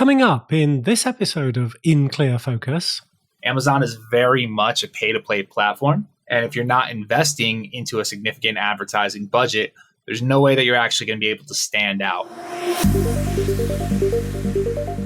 Coming up in this episode of In Clear Focus, Amazon is very much a pay-to-play platform. And if you're not investing into a significant advertising budget, there's no way that you're actually going to be able to stand out.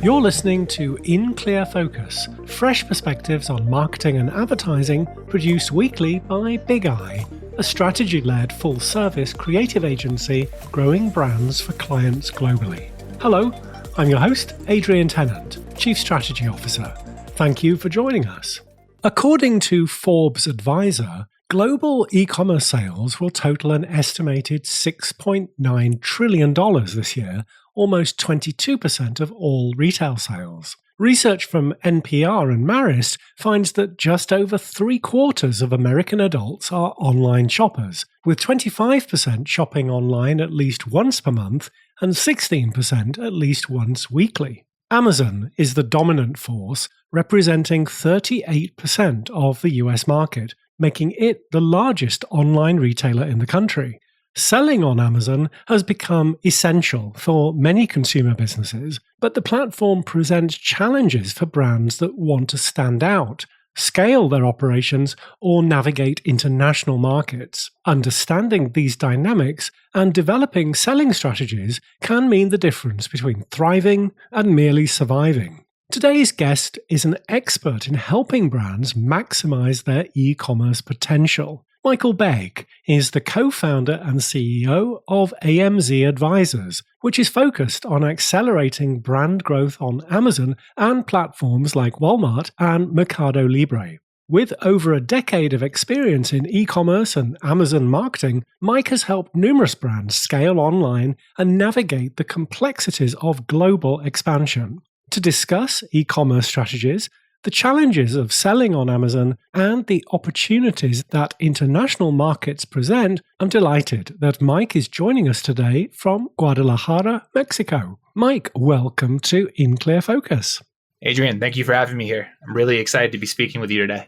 You're listening to In Clear Focus, fresh perspectives on marketing and advertising produced weekly by Begg, a strategy-led full-service creative agency growing brands for clients globally. Hello, I'm your host, Adrian Tennant, Chief Strategy Officer. Thank you for joining us. According to Forbes Advisor, global e-commerce sales will total an estimated $6.9 trillion this year, almost 22% of all retail sales. Research from NPR and Marist finds that just over 3/4 of American adults are online shoppers, with 25% shopping online at least once per month and 16% at least once weekly. Amazon is the dominant force, representing 38% of the US market, making it the largest online retailer in the country. Selling on Amazon has become essential for many consumer businesses, but the platform presents challenges for brands that want to stand out, scale their operations, or navigate international markets. Understanding these dynamics and developing selling strategies can mean the difference between thriving and merely surviving. Today's guest is an expert in helping brands maximize their e-commerce potential. Michael Begg is the co-founder and CEO of AMZ Advisors, which is focused on accelerating brand growth on Amazon and platforms like Walmart and Mercado Libre. With over a decade of experience in e-commerce and Amazon marketing, Mike has helped numerous brands scale online and navigate the complexities of global expansion. To discuss e-commerce strategies, the challenges of selling on Amazon, and the opportunities that international markets present, I'm delighted that Mike is joining us today from Guadalajara, Mexico. Mike, welcome to In Clear Focus. Adrian, thank you for having me here. I'm really excited to be speaking with you today.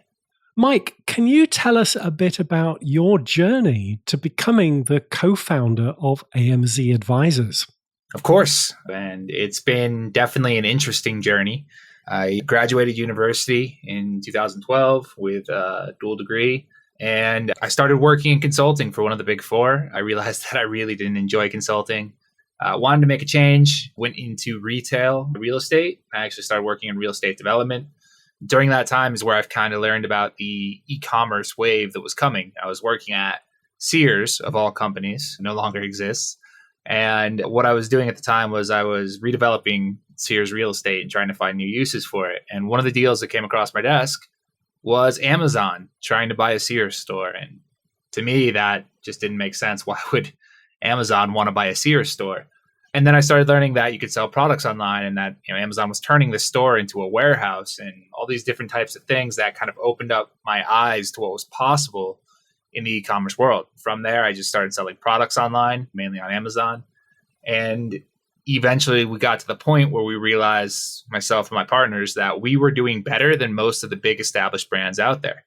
Mike, can you tell us a bit about your journey to becoming the co-founder of AMZ Advisors? Of course, and it's been definitely an interesting journey. I graduated university in 2012 with a dual degree, and I started working in consulting for one of the big four. I realized that I really didn't enjoy consulting. Wanted to make a change, went into retail, real estate. I actually started working in real estate development. During that time is where I've kind of learned about the e-commerce wave that was coming. I was working at Sears, of all companies, no longer exists. And what I was doing at the time was I was redeveloping Sears real estate and trying to find new uses for it. And one of the deals that came across my desk was Amazon trying to buy a Sears store. And to me, that just didn't make sense. Why would Amazon want to buy a Sears store? And then I started learning that you could sell products online and that Amazon was turning the store into a warehouse and all these different types of things that kind of opened up my eyes to what was possible in the e-commerce world. From there, I just started selling products online, mainly on Amazon. And eventually we got to the point where we realized, myself and my partners, that we were doing better than most of the big established brands out there.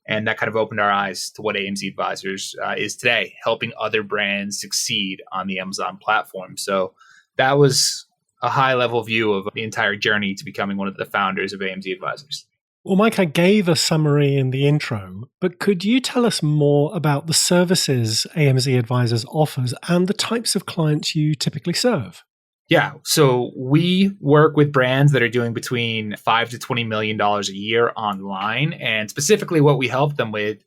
And that kind of opened our eyes to what AMZ Advisors is today, helping other brands succeed on the Amazon platform. So that was a high level view of the entire journey to becoming one of the founders of AMZ Advisors. Well, Mike, I gave a summary in the intro, but could you tell us more about the services AMZ Advisors offers and the types of clients you typically serve? Yeah, so we work with brands that are doing between $5 to $20 million a year online. And specifically what we help them with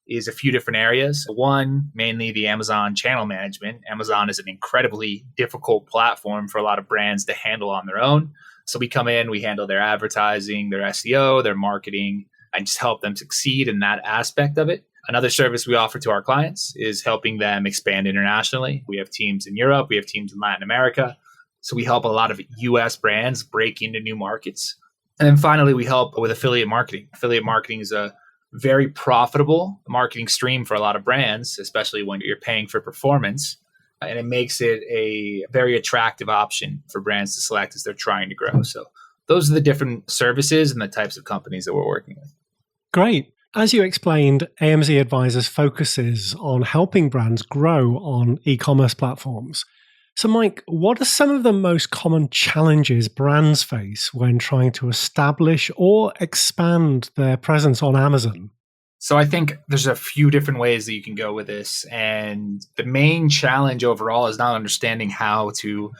is a few different areas. One, mainly the Amazon channel management. Amazon is an incredibly difficult platform for a lot of brands to handle on their own. So we come in, we handle their advertising, their SEO, their marketing, and just help them succeed in that aspect of it. Another service we offer to our clients is helping them expand internationally. We have teams in Europe, we have teams in Latin America. So we help a lot of US brands break into new markets. And then finally, we help with affiliate marketing. Affiliate marketing is a very profitable marketing stream for a lot of brands, especially when you're paying for performance. And it makes it a very attractive option for brands to select as they're trying to grow. So those are the different services and the types of companies that we're working with. Great. As you explained, AMZ Advisors focuses on helping brands grow on e-commerce platforms. So, Mike, what are some of the most common challenges brands face when trying to establish or expand their presence on Amazon? So I think there's a few different ways that you can go with this. And the main challenge overall is not understanding how to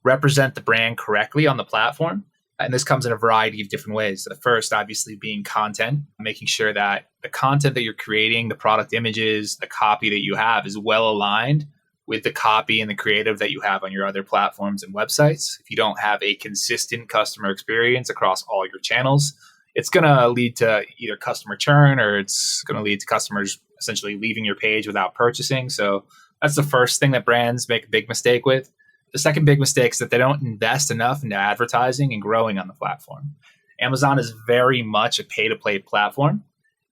represent the brand correctly on the platform. And this comes in a variety of different ways. The first, obviously, being content, making sure that the content that you're creating, the product images, the copy that you have is well aligned with the copy and the creative that you have on your other platforms and websites. If you don't have a consistent customer experience across all your channels, it's going to lead to either customer churn or it's going to lead to customers essentially leaving your page without purchasing. So that's the first thing that brands make a big mistake with. The second big mistake is that they don't invest enough into advertising and growing on the platform. Amazon is very much a pay-to-play platform.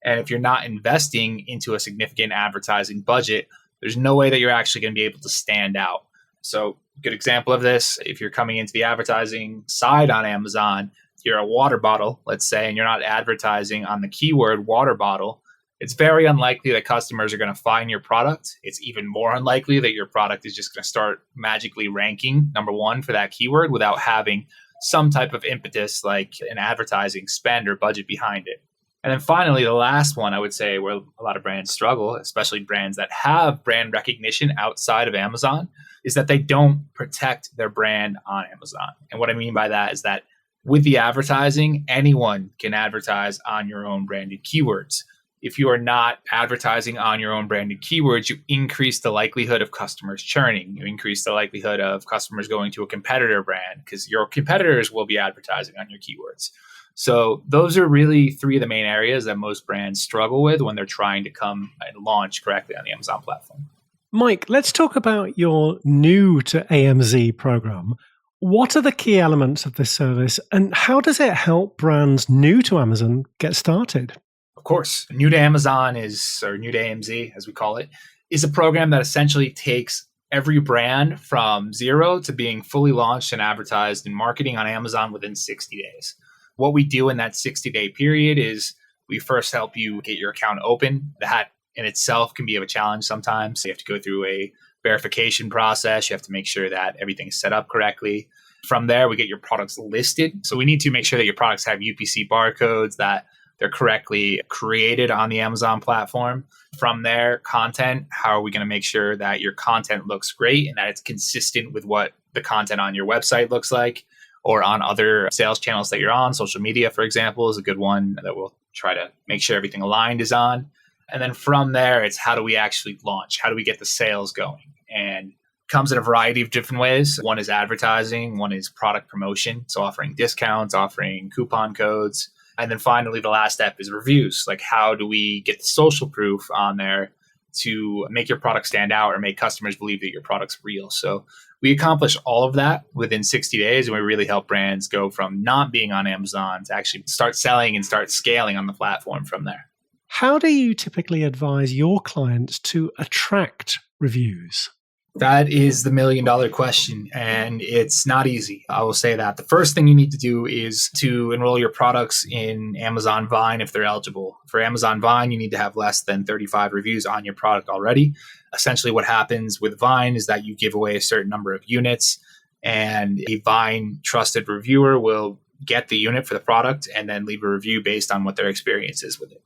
And if you're not investing into a significant advertising budget, there's no way that you're actually going to be able to stand out. So a good example of this, if you're coming into the advertising side on Amazon, you're a water bottle, let's say, and you're not advertising on the keyword water bottle, it's very unlikely that customers are going to find your product. It's even more unlikely that your product is just going to start magically ranking number one for that keyword without having some type of impetus like an advertising spend or budget behind it. And then finally, the last one I would say where a lot of brands struggle, especially brands that have brand recognition outside of Amazon, is that they don't protect their brand on Amazon. And what I mean by that is that with the advertising, anyone can advertise on your own branded keywords. If you are not advertising on your own branded keywords, you increase the likelihood of customers churning. You increase the likelihood of customers going to a competitor brand because your competitors will be advertising on your keywords. So those are really three of the main areas that most brands struggle with when they're trying to come and launch correctly on the Amazon platform. Mike, let's talk about your new to AMZ program. What are the key elements of this service and how does it help brands new to Amazon get started? Of course, new to Amazon or new to AMZ, as we call it, is a program that essentially takes every brand from zero to being fully launched and advertised in marketing on Amazon within 60 days. What we do in that 60-day period is we first help you get your account open. That in itself can be of a challenge sometimes. You have to go through a verification process. You have to make sure that everything is set up correctly. From there, we get your products listed. So we need to make sure that your products have UPC barcodes, that they're correctly created on the Amazon platform. From there, content, how are we going to make sure that your content looks great and that it's consistent with what the content on your website looks like or on other sales channels that you're on. Social media, for example, is a good one that we'll try to make sure everything aligned is on. And then from there, it's how do we actually launch? How do we get the sales going? And it comes in a variety of different ways. One is advertising, one is product promotion. So offering discounts, offering coupon codes. And then finally, the last step is reviews. Like how do we get the social proof on there to make your product stand out or make customers believe that your product's real? So we accomplish all of that within 60 days. And we really help brands go from not being on Amazon to actually start selling and start scaling on the platform from there. How do you typically advise your clients to attract reviews? That is the $1,000,000 question, and it's not easy. I will say that. The first thing you need to do is to enroll your products in Amazon Vine if they're eligible. For Amazon Vine, you need to have less than 35 reviews on your product already. Essentially, what happens with Vine is that you give away a certain number of units, and a Vine trusted reviewer will get the unit for the product and then leave a review based on what their experience is with it.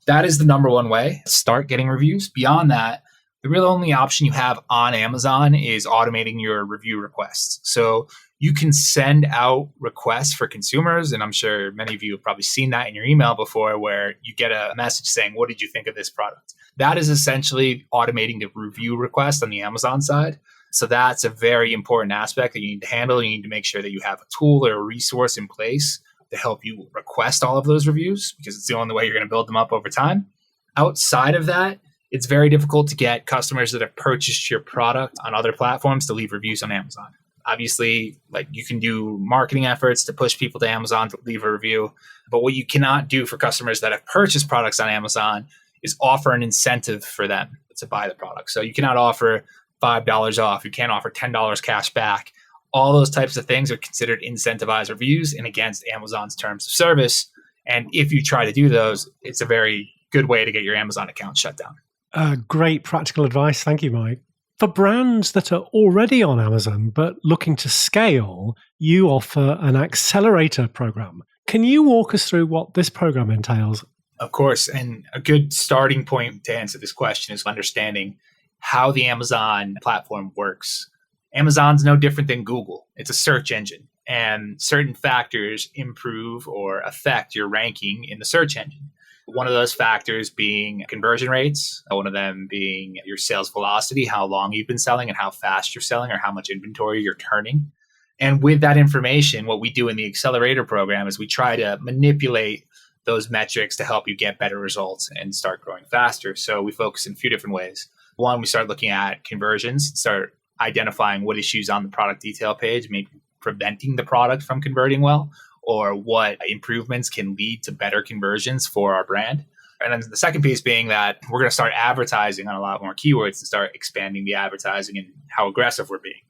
That is the number one way. Start getting reviews. Beyond that, the real only option you have on Amazon is automating your review requests. So you can send out requests for consumers, and I'm sure many of you have probably seen that in your email before, where you get a message saying, what did you think of this product? That is essentially automating the review request on the Amazon side. So that's a very important aspect that you need to handle. You need to make sure that you have a tool or a resource in place to help you request all of those reviews, because it's the only way you're going to build them up over time. Outside of that, it's very difficult to get customers that have purchased your product on other platforms to leave reviews on Amazon. Obviously, like you can do marketing efforts to push people to Amazon to leave a review, but what you cannot do for customers that have purchased products on Amazon is offer an incentive for them to buy the product. So you cannot offer $5 off. You can't offer $10 cash back. All those types of things are considered incentivized reviews and against Amazon's terms of service. And if you try to do those, it's a very good way to get your Amazon account shut down. Great practical advice. Thank you, Mike. For brands that are already on Amazon but looking to scale, you offer an accelerator program. Can you walk us through what this program entails? Of course. And a good starting point to answer this question is understanding how the Amazon platform works. Amazon's no different than Google. It's a search engine, and certain factors improve or affect your ranking in the search engine. One of those factors being conversion rates, one of them being your sales velocity, how long you've been selling and how fast you're selling or how much inventory you're turning. And with that information, what we do in the accelerator program is we try to manipulate those metrics to help you get better results and start growing faster. So we focus in a few different ways. One, we start looking at conversions, start identifying what issues on the product detail page, maybe preventing the product from converting well, or what improvements can lead to better conversions for our brand. And then the second piece being that we're going to start advertising on a lot more keywords and start expanding the advertising and how aggressive we're being.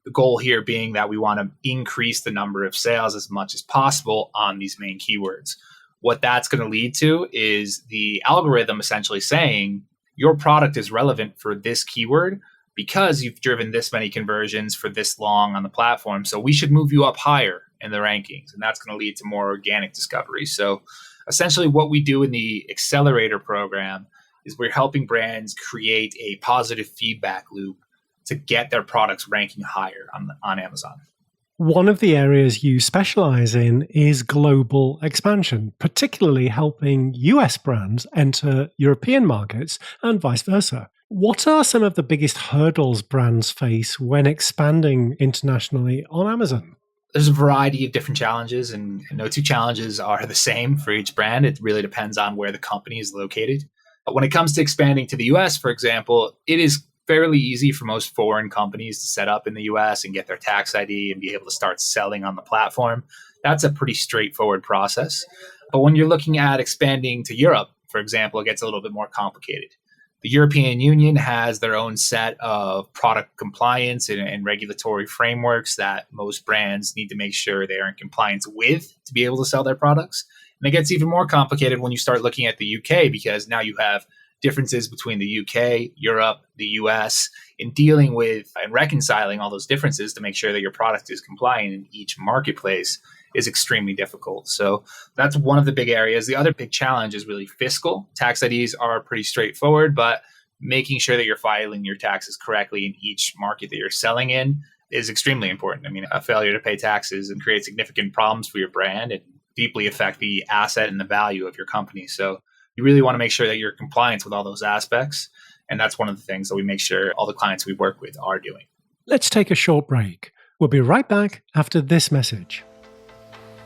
The goal here being that we want to increase the number of sales as much as possible on these main keywords. What that's going to lead to is the algorithm essentially saying your product is relevant for this keyword because you've driven this many conversions for this long on the platform. So we should move you up higher in the rankings, and that's going to lead to more organic discovery. So essentially what we do in the accelerator program is we're helping brands create a positive feedback loop to get their products ranking higher on Amazon. One of the areas you specialize in is global expansion, particularly helping US brands enter European markets and vice versa. What are some of the biggest hurdles brands face when expanding internationally on Amazon? There's a variety of different challenges, and no two challenges are the same for each brand. It really depends on where the company is located. But when it comes to expanding to the US, for example, it is fairly easy for most foreign companies to set up in the US and get their tax ID and be able to start selling on the platform. That's a pretty straightforward process. But when you're looking at expanding to Europe, for example, it gets a little bit more complicated. The European Union has their own set of product compliance and regulatory frameworks that most brands need to make sure they are in compliance with to be able to sell their products. And it gets even more complicated when you start looking at the UK, because now you have differences between the UK, Europe, the US, in dealing with and reconciling all those differences to make sure that your product is compliant in each marketplace is extremely difficult. So that's one of the big areas. The other big challenge is really fiscal. Tax IDs are pretty straightforward, but making sure that you're filing your taxes correctly in each market that you're selling in is extremely important. I mean, a failure to pay taxes and create significant problems for your brand and deeply affect the asset and the value of your company. So you really want to make sure that you're in compliance with all those aspects. And that's one of the things that we make sure all the clients we work with are doing. Let's take a short break. We'll be right back after this message.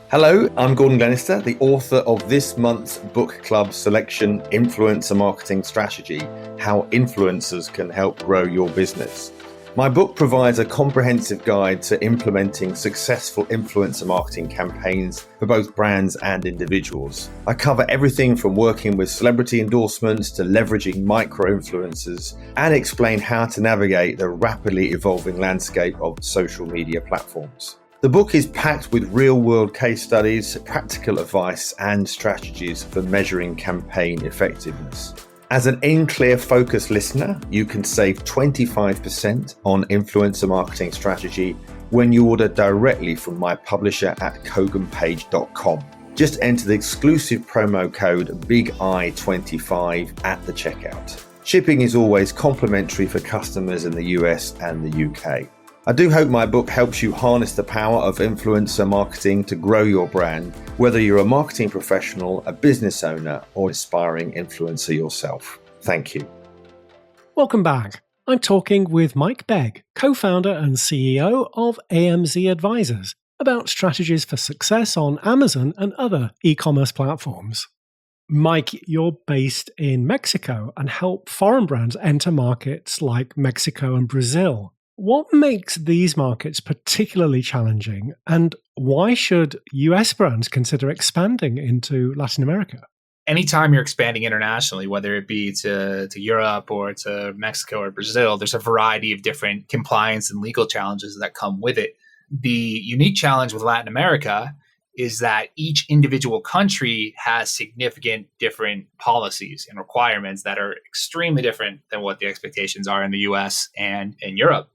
Hello, I'm Gordon Glenister, the author of this month's book club selection, Influencer Marketing Strategy, How Influencers Can Help Grow Your Business. My book provides a comprehensive guide to implementing successful influencer marketing campaigns for both brands and individuals. I cover everything from working with celebrity endorsements to leveraging micro-influencers and explain how to navigate the rapidly evolving landscape of social media platforms. The book is packed with real-world case studies, practical advice, and strategies for measuring campaign effectiveness. As an InClear Focus listener, you can save 25% on influencer marketing strategy when you order directly from my publisher at koganpage.com. Just enter the exclusive promo code BIGI25 at the checkout. Shipping is always complimentary for customers in the US and the UK. I do hope my book helps you harness the power of influencer marketing to grow your brand, whether you're a marketing professional, a business owner, or aspiring influencer yourself. Thank you. Welcome back. I'm talking with Mike Begg, co-founder and CEO of AMZ Advisors, about strategies for success on Amazon and other e-commerce platforms. Mike, you're based in Mexico and help foreign brands enter markets like Mexico and Brazil. What makes these markets particularly challenging, and why should US brands consider expanding into Latin America? Anytime you're expanding internationally, whether it be to Europe or to Mexico or Brazil, there's a variety of different compliance and legal challenges that come with it. The unique challenge with Latin America is that each individual country has significant different policies and requirements that are extremely different than what the expectations are in the US and in Europe.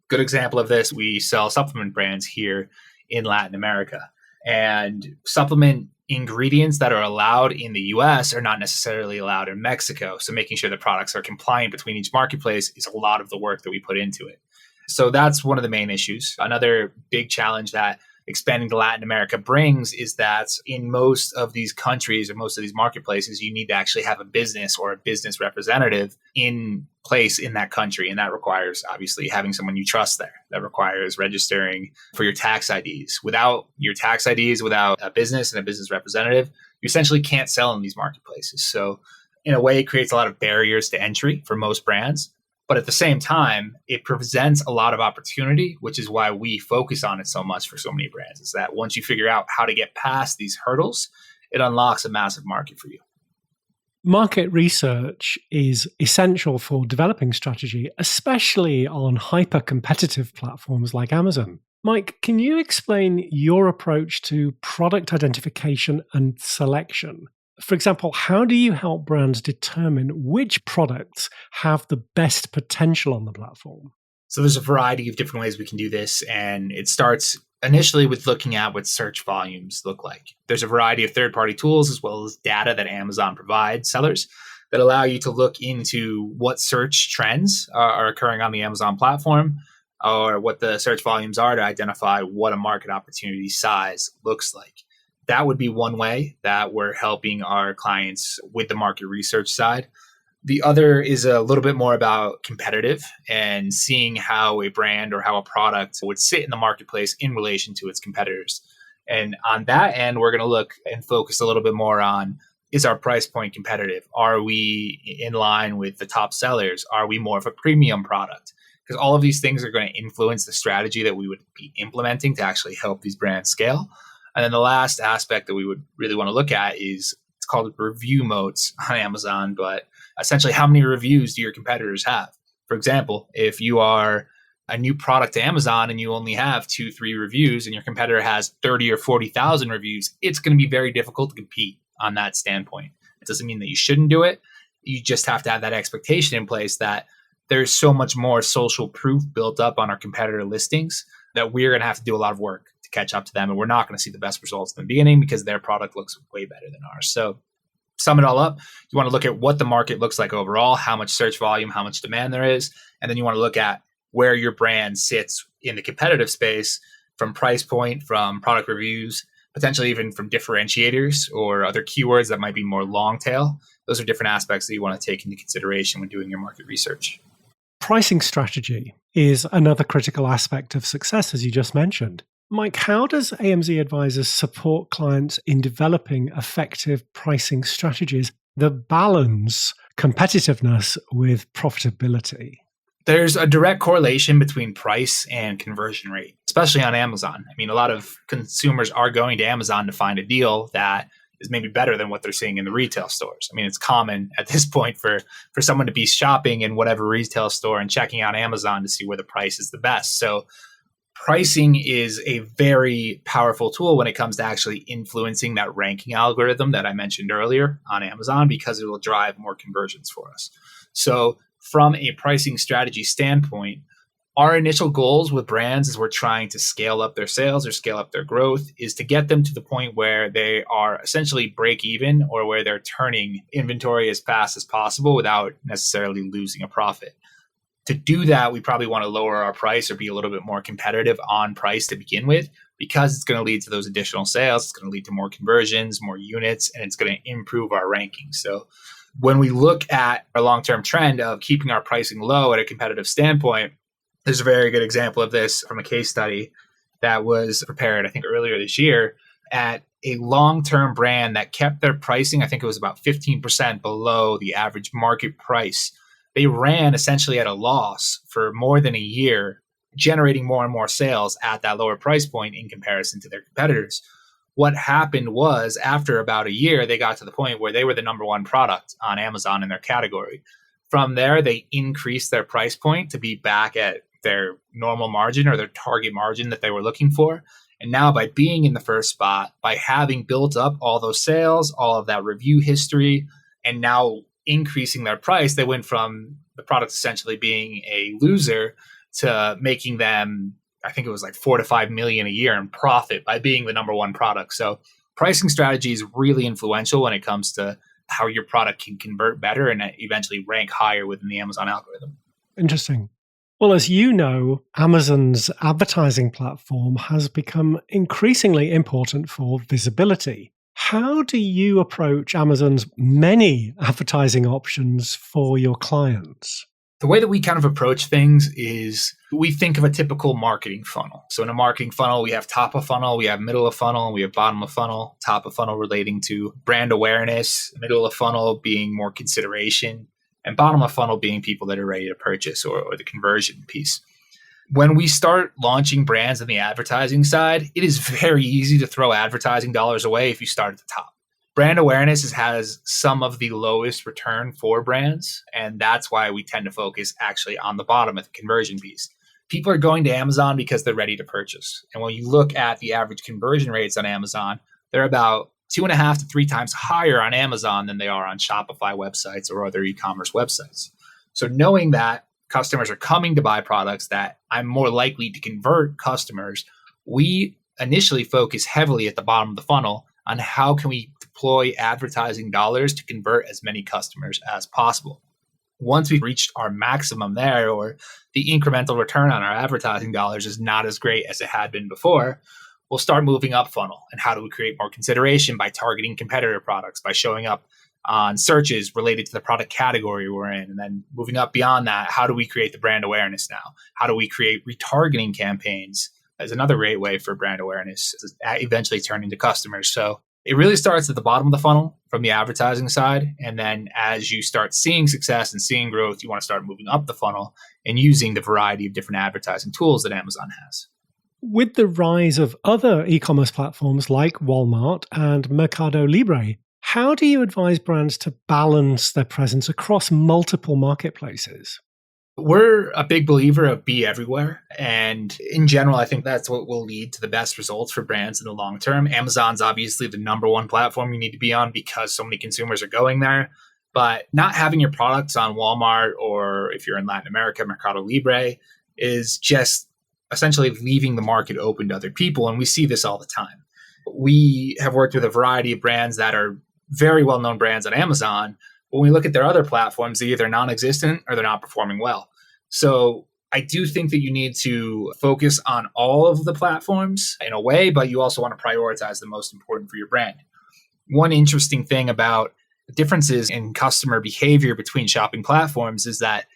Good example of this, we sell supplement brands here in Latin America. And supplement ingredients that are allowed in the US are not necessarily allowed in Mexico. So making sure the products are compliant between each marketplace is a lot of the work that we put into it. So that's one of the main issues. Another big challenge that expanding to Latin America brings is that in most of these countries or most of these marketplaces, you need to actually have a business or a business representative in place in that country. And that requires obviously having someone you trust there. That requires registering for your tax IDs. Without your tax IDs, without a business and a business representative, you essentially can't sell in these marketplaces. So in a way, it creates a lot of barriers to entry for most brands. But at the same time, it presents a lot of opportunity, which is why we focus on it so much for so many brands, is that once you figure out how to get past these hurdles, it unlocks a massive market for you. Market research is essential for developing strategy, especially on hyper-competitive platforms like Amazon. Mike, can you explain your approach to product identification and selection? For example, how do you help brands determine which products have the best potential on the platform? So there's a variety of different ways we can do this. And it starts initially with looking at what search volumes look like. There's a variety of third-party tools as well as data that Amazon provides sellers that allow you to look into what search trends are occurring on the Amazon platform or what the search volumes are to identify what a market opportunity size looks like. That would be one way that we're helping our clients with the market research side. The other is a little bit more about competitive and seeing how a brand or how a product would sit in the marketplace in relation to its competitors. And on that end, we're going to look and focus a little bit more on, is our price point competitive? Are we in line with the top sellers? Are we more of a premium product? Because all of these things are going to influence the strategy that we would be implementing to actually help these brands scale. And then the last aspect that we would really want to look at is, it's called review modes on Amazon, but essentially how many reviews do your competitors have? For example, if you are a new product to Amazon and you only have 2-3 reviews and your competitor has 30 or 40,000 reviews, it's going to be very difficult to compete on that standpoint. It doesn't mean that you shouldn't do it. You just have to have that expectation in place that there's so much more social proof built up on our competitor listings that we're going to have to do a lot of work to catch up to them. And we're not going to see the best results in the beginning because their product looks way better than ours. So sum it all up, you want to look at what the market looks like overall, how much search volume, how much demand there is. And then you want to look at where your brand sits in the competitive space from price point, from product reviews, potentially even from differentiators or other keywords that might be more long tail. Those are different aspects that you want to take into consideration when doing your market research. Pricing strategy is another critical aspect of success, as you just mentioned. Mike, how does AMZ Advisors support clients in developing effective pricing strategies that balance competitiveness with profitability? There's a direct correlation between price and conversion rate, especially on Amazon. I mean, a lot of consumers are going to Amazon to find a deal that is maybe better than what they're seeing in the retail stores. I mean, it's common at this point for someone to be shopping in whatever retail store and checking out Amazon to see where the price is the best. So pricing is a very powerful tool when it comes to actually influencing that ranking algorithm that I mentioned earlier on Amazon, because it will drive more conversions for us. So from a pricing strategy standpoint, our initial goals with brands as we're trying to scale up their sales or scale up their growth is to get them to the point where they are essentially break even or where they're turning inventory as fast as possible without necessarily losing a profit. To do that, we probably want to lower our price or be a little bit more competitive on price to begin with, because it's going to lead to those additional sales. It's going to lead to more conversions, more units, and it's going to improve our rankings. So when we look at our long-term trend of keeping our pricing low at a competitive standpoint, there's a very good example of this from a case study that was prepared, I think, earlier this year at a long-term brand that kept their pricing. I think it was about 15% below the average market price. They ran essentially at a loss for more than a year, generating more and more sales at that lower price point in comparison to their competitors. What happened was, after about a year, they got to the point where they were the number one product on Amazon in their category. From there, they increased their price point to be back at their normal margin or their target margin that they were looking for. And now by being in the first spot, by having built up all those sales, all of that review history, and now increasing their price, they went from the product essentially being a loser to making them, I think it was like 4 to 5 million a year in profit by being the number one product. So pricing strategy is really influential when it comes to how your product can convert better and eventually rank higher within the Amazon algorithm. Interesting. Well, as you know, Amazon's advertising platform has become increasingly important for visibility. How do you approach Amazon's many advertising options for your clients? The way that we kind of approach things is we think of a typical marketing funnel. So in a marketing funnel, we have top of funnel, we have middle of funnel, we have bottom of funnel. Top of funnel relating to brand awareness, middle of funnel being more consideration, and bottom of funnel being people that are ready to purchase or the conversion piece. When we start launching brands on the advertising side, it is very easy to throw advertising dollars away if you start at the top. Brand awareness has some of the lowest return for brands, and that's why we tend to focus actually on the bottom at the conversion piece. People are going to Amazon because they're ready to purchase. And when you look at the average conversion rates on Amazon, they're about 2.5 to 3 times higher on Amazon than they are on Shopify websites or other e-commerce websites. So knowing that customers are coming to buy products that I'm more likely to convert customers, we initially focus heavily at the bottom of the funnel on how can we deploy advertising dollars to convert as many customers as possible. Once we've reached our maximum there, or the incremental return on our advertising dollars is not as great as it had been before, we'll start moving up funnel. And how do we create more consideration? By targeting competitor products, by showing up on searches related to the product category we're in. And then moving up beyond that, how do we create the brand awareness now? How do we create retargeting campaigns as another great way for brand awareness to eventually turn into customers? So it really starts at the bottom of the funnel from the advertising side. And then as you start seeing success and seeing growth, you want to start moving up the funnel and using the variety of different advertising tools that Amazon has. With the rise of other e-commerce platforms like Walmart and Mercado Libre, how do you advise brands to balance their presence across multiple marketplaces? We're a big believer of be everywhere. And in general, I think that's what will lead to the best results for brands in the long term. Amazon's obviously the number one platform you need to be on because so many consumers are going there. But not having your products on Walmart, or if you're in Latin America, Mercado Libre, is just essentially leaving the market open to other people. And we see this all the time. We have worked with a variety of brands that are very well-known brands on Amazon. When we look at their other platforms, they're either non-existent or they're not performing well. So I do think that you need to focus on all of the platforms in a way, but you also want to prioritize the most important for your brand. One interesting thing about differences in customer behavior between shopping platforms is that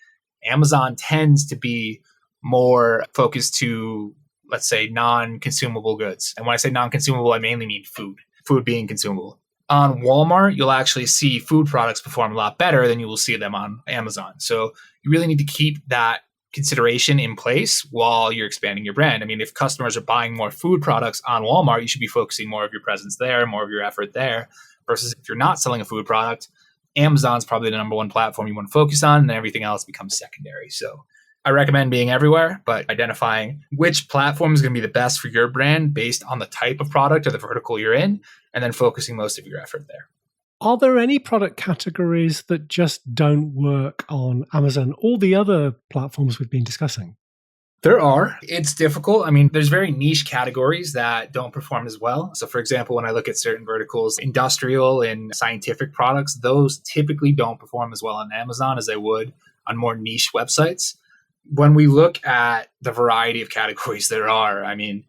Amazon tends to be more focused to, let's say, non-consumable goods. And when I say non-consumable, I mainly mean food being consumable. On Walmart, you'll actually see food products perform a lot better than you will see them on Amazon. So you really need to keep that consideration in place while you're expanding your brand. I mean, if customers are buying more food products on Walmart, you should be focusing more of your presence there, more of your effort there, versus if you're not selling a food product, Amazon's probably the number one platform you want to focus on, and everything else becomes secondary. So I recommend being everywhere, but identifying which platform is going to be the best for your brand based on the type of product or the vertical you're in, and then focusing most of your effort there. Are there any product categories that just don't work on Amazon or the other platforms we've been discussing? There are. It's difficult. I mean, there's very niche categories that don't perform as well. So for example, when I look at certain verticals, industrial and scientific products, those typically don't perform as well on Amazon as they would on more niche websites. When we look at the variety of categories there are, I mean,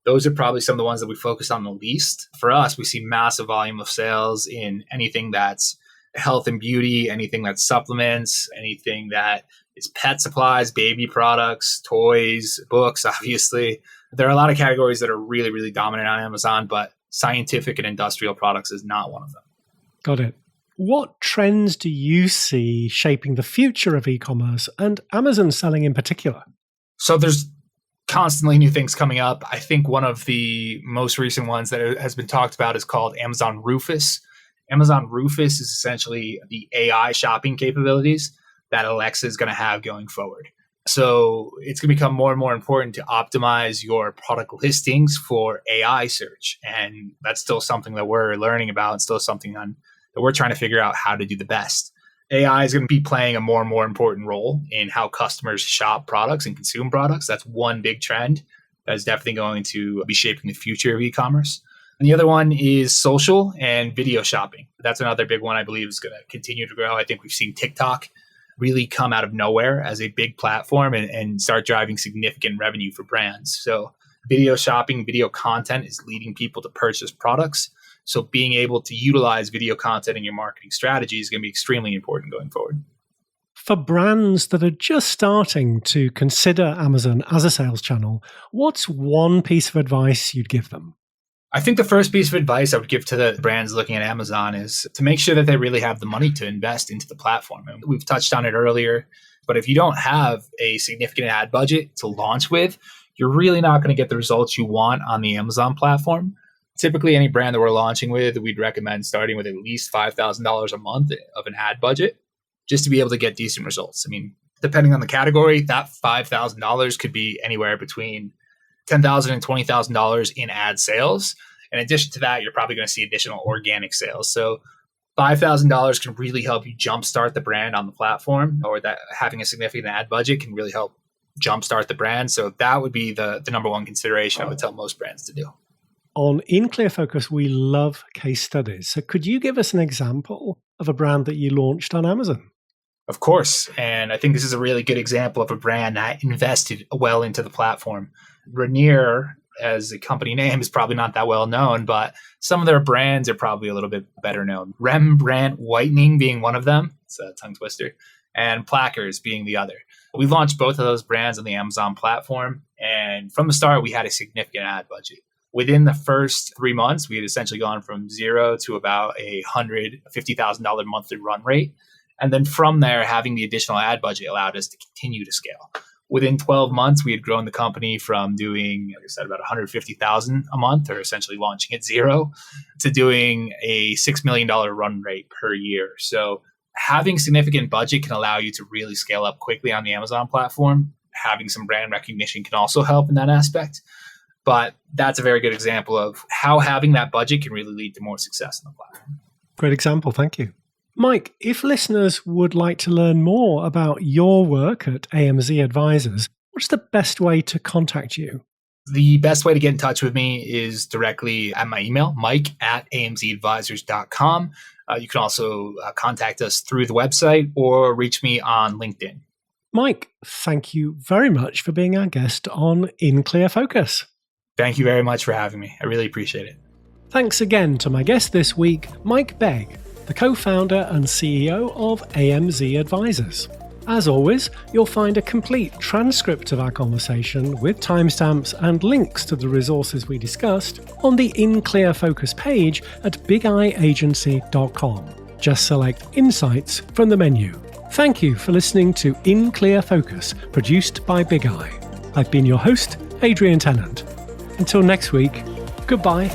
those are probably some of the ones that we focus on the least. For us, we see massive volume of sales in anything that's health and beauty, anything that's supplements, anything that is pet supplies, baby products, toys, books, obviously. There are a lot of categories that are really, really dominant on Amazon, but scientific and industrial products is not one of them. Got it. What trends do you see shaping the future of e-commerce and Amazon selling in particular? So there's constantly new things coming up. I think one of the most recent ones that has been talked about is called Amazon Rufus. Amazon Rufus is essentially the AI shopping capabilities that Alexa is going to have going forward. So it's going to become more and more important to optimize your product listings for AI search. And that's still something that we're learning about and still something that we're trying to figure out how to do the best. AI is going to be playing a more and more important role in how customers shop products and consume products. That's one big trend that is definitely going to be shaping the future of e-commerce. And the other one is social and video shopping. That's another big one I believe is going to continue to grow. I think we've seen TikTok really come out of nowhere as a big platform and start driving significant revenue for brands. So video shopping, video content is leading people to purchase products. So being able to utilize video content in your marketing strategy is going to be extremely important going forward. For brands that are just starting to consider Amazon as a sales channel, what's one piece of advice you'd give them? I think the first piece of advice I would give to the brands looking at Amazon is to make sure that they really have the money to invest into the platform. And we've touched on it earlier, but if you don't have a significant ad budget to launch with, you're really not going to get the results you want on the Amazon platform. Typically, any brand that we're launching with, we'd recommend starting with at least $5,000 a month of an ad budget just to be able to get decent results. I mean, depending on the category, that $5,000 could be anywhere between $10,000 and $20,000 in ad sales. In addition to that, you're probably going to see additional organic sales. So $5,000 can really help you jumpstart the brand on the platform, or that having a significant ad budget can really help jumpstart the brand. So that would be the number one consideration I would tell most brands to do. On In Clear Focus, we love case studies. So could you give us an example of a brand that you launched on Amazon? Of course. And I think this is a really good example of a brand that invested well into the platform. Rainier, as a company name, is probably not that well known, but some of their brands are probably a little bit better known. Rembrandt Whitening being one of them. It's a tongue twister. And Plackers being the other. We launched both of those brands on the Amazon platform. And from the start, we had a significant ad budget. Within the first 3 months, we had essentially gone from zero to about $150,000 monthly run rate. And then from there, having the additional ad budget allowed us to continue to scale. Within 12 months, we had grown the company from doing, like I said, about $150,000 a month, or essentially launching at zero, to doing a $6 million run rate per year. So having significant budget can allow you to really scale up quickly on the Amazon platform. Having some brand recognition can also help in that aspect. But that's a very good example of how having that budget can really lead to more success on the platform. Great example. Thank you. Mike, if listeners would like to learn more about your work at AMZ Advisors, what's the best way to contact you? The best way to get in touch with me is directly at my email, mike@amzadvisors.com. You can also contact us through the website or reach me on LinkedIn. Mike, thank you very much for being our guest on In Clear Focus. Thank you very much for having me. I really appreciate it. Thanks again to my guest this week, Mike Begg, the co-founder and CEO of AMZ Advisors. As always, you'll find a complete transcript of our conversation with timestamps and links to the resources we discussed on the In Clear Focus page at bigeyeagency.com. Just select Insights from the menu. Thank you for listening to In Clear Focus, produced by Big Eye. I've been your host, Adrian Tennant. Until next week, goodbye.